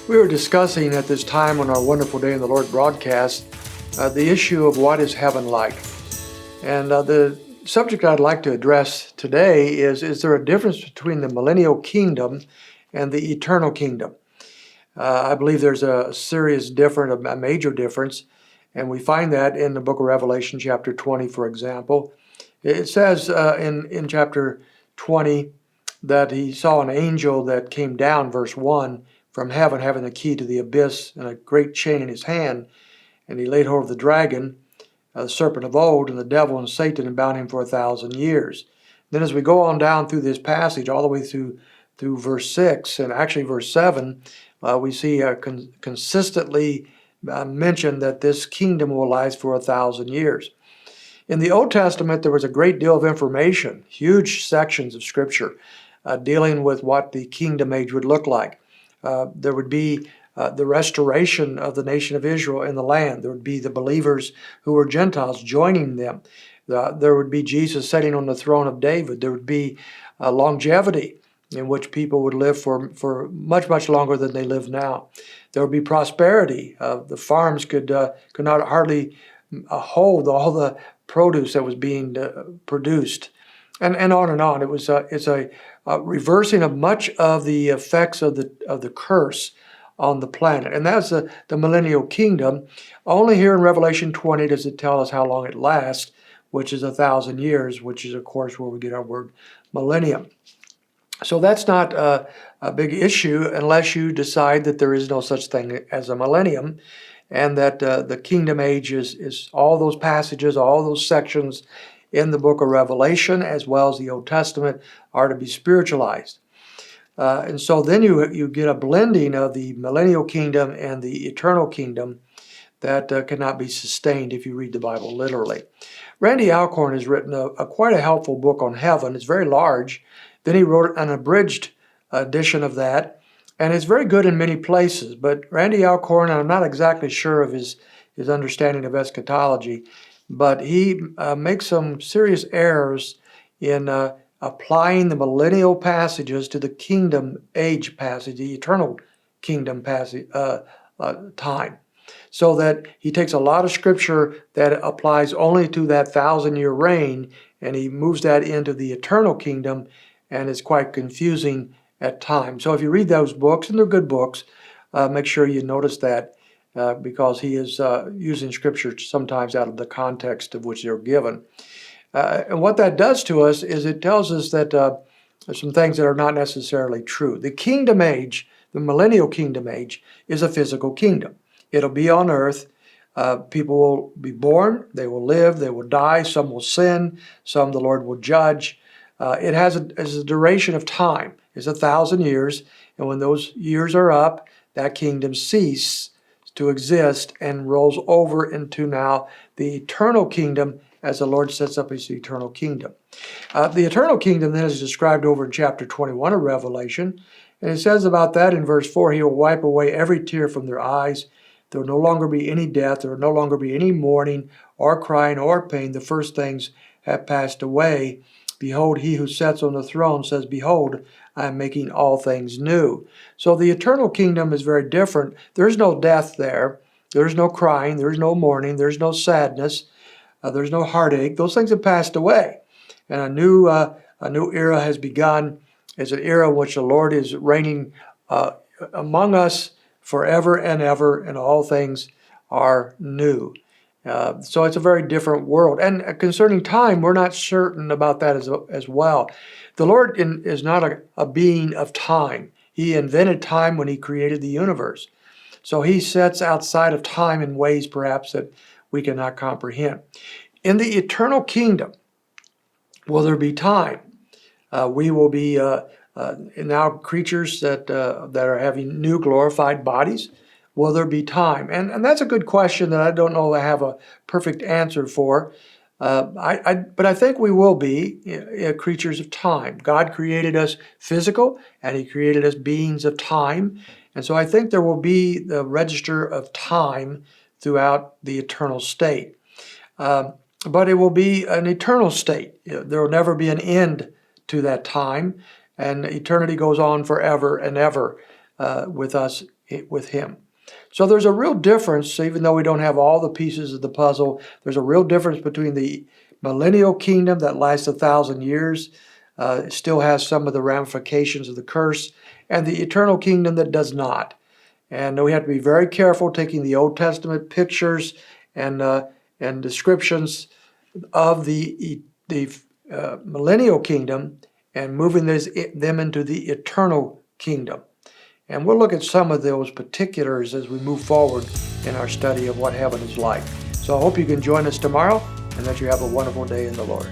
We were discussing at this time on our Wonderful Day in the Lord broadcast the issue of what is heaven like. And the subject I'd like to address today is there a difference between the millennial kingdom and the eternal kingdom? I believe there's a serious difference, a major difference, and we find that in the book of Revelation, chapter 20, for example. It says in chapter 20 that he saw an angel that came down, verse 1, from heaven, having the key to the abyss and a great chain in his hand. And he laid hold of the dragon, the serpent of old, and the devil and Satan, and bound him for 1,000 years. Then as we go on down through this passage, all the way through verse 6, and actually verse 7, we see consistently mentioned that this kingdom will last for 1,000 years. In the Old Testament, there was a great deal of information, huge sections of Scripture, dealing with what the kingdom age would look like. There would be the restoration of the nation of Israel in the land. There would be the believers who were Gentiles joining them. There would be Jesus sitting on the throne of David. There would be longevity in which people would live for much, much longer than they live now. There would be prosperity. The farms could not hardly hold all the produce that was being produced. And on and on. It's a reversing of much of the effects of the curse on the planet. And that's the millennial kingdom. Only here in Revelation 20 does it tell us how long it lasts, which is 1,000 years, which is, of course, where we get our word millennium. So that's not a big issue unless you decide that there is no such thing as a millennium, and that the kingdom age is all those passages, all those sections in the book of Revelation, as well as the Old Testament, are to be spiritualized. And so then you get a blending of the millennial kingdom and the eternal kingdom that cannot be sustained if you read the Bible literally. Randy Alcorn has written quite a helpful book on heaven. It's very large. Then he wrote an abridged edition of that, and it's very good in many places. But Randy Alcorn, I'm not exactly sure of his understanding of eschatology, but he makes some serious errors in applying the millennial passages to the kingdom age passage, the eternal kingdom passage time. So that he takes a lot of scripture that applies only to that 1,000-year reign, and he moves that into the eternal kingdom, and it's quite confusing at times. So if you read those books, and they're good books, make sure you notice that, because he is using scripture sometimes out of the context of which they're given. And what that does to us is it tells us that there's some things that are not necessarily true. The kingdom age, the millennial kingdom age, is a physical kingdom. It'll be on earth. People will be born, they will live, they will die, some will sin, some the Lord will judge. It has a duration of time. It's 1,000 years, and when those years are up, that kingdom ceases to exist and rolls over into now the eternal kingdom as the Lord sets up his eternal kingdom. The eternal kingdom then is described over in chapter 21 of Revelation, and it says about that in verse 4, he will wipe away every tear from their eyes. There will no longer be any death, there will no longer be any mourning or crying or pain. The first things have passed away. Behold, he who sits on the throne says, behold, I am making all things new. So the eternal kingdom is very different. There's no death there. There's no crying. There's no mourning. There's no sadness. There's no heartache. Those things have passed away. And a new era has begun. It's an era in which the Lord is reigning among us forever and ever, and all things are new. So it's a very different world. And concerning time, we're not certain about that as well. The Lord is not a being of time. He invented time when he created the universe. So he sets outside of time in ways perhaps that we cannot comprehend. In the eternal kingdom, will there be time? We will be now creatures that are having new glorified bodies. Will there be time? And that's a good question that I don't know I have a perfect answer for. But I think we will be creatures of time. God created us physical, and he created us beings of time. And so I think there will be the register of time throughout the eternal state. But it will be an eternal state. There will never be an end to that time, and eternity goes on forever and ever. with us, with Him. So there's a real difference, even though we don't have all the pieces of the puzzle, there's a real difference between the millennial kingdom that lasts 1,000 years, it still has some of the ramifications of the curse, and the eternal kingdom that does not. And we have to be very careful taking the Old Testament pictures and descriptions of the millennial kingdom and moving them into the eternal kingdom. And we'll look at some of those particulars as we move forward in our study of what heaven is like. So I hope you can join us tomorrow and that you have a wonderful day in the Lord.